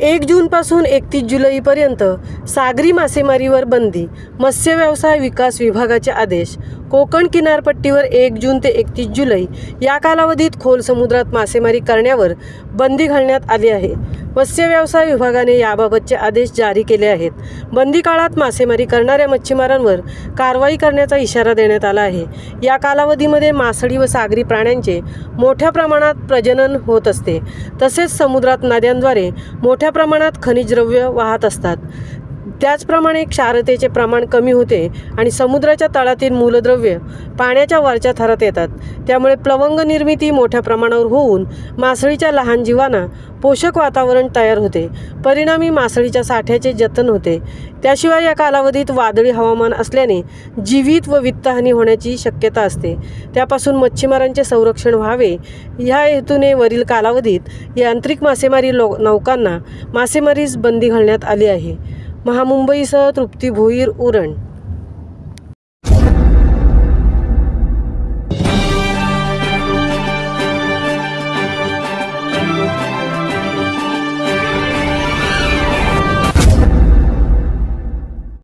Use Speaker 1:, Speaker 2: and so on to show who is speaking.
Speaker 1: 1 जूनपासून 31 जुलैपर्यंत सागरी मासेमारीवर बंदी. मत्स्य व्यवसाय विकास विभागाचे आदेश. कोकण किनारपट्टीवर 1 जून ते 31 जुलै या कालावधीत खोल समुद्रात मासेमारी करण्यावर बंदी घालण्यात आली आहे. मत्स्य व्यवसाय विभागाने याबाबतचे आदेश जारी केले आहेत. बंदी काळात मासेमारी करणाऱ्या मच्छीमारांवर कारवाई करण्याचा इशारा देण्यात आला आहे. या कालावधीमध्ये मासळी व सागरी प्राण्यांचे मोठ्या प्रमाणात प्रजनन होत असते. तसेच समुद्रात नद्यांद्वारे मोठ्या प्रमाणात खनिज द्रव्य वाहत असतात. त्याचप्रमाणे क्षारतेचे प्रमाण कमी होते आणि समुद्राच्या तळातील मूलद्रव्य पाण्याच्या वरच्या थरात येतात. त्यामुळे प्लवंग निर्मिती मोठ्या प्रमाणावर होऊन मासळीच्या लहान जीवांना पोषक वातावरण तयार होते. परिणामी मासळीच्या साठ्याचे जतन होते. त्याशिवाय या कालावधीत वादळी हवामान असल्याने जीवित व वित्तहानी होण्याची शक्यता असते. त्यापासून मच्छीमारांचे संरक्षण व्हावे ह्या हेतूने वरील कालावधीत यांत्रिक मासेमारी नौकांना मासेमारीस बंदी घालण्यात आली आहे. महामुंबईसह तृप्ती भोईर, उरण.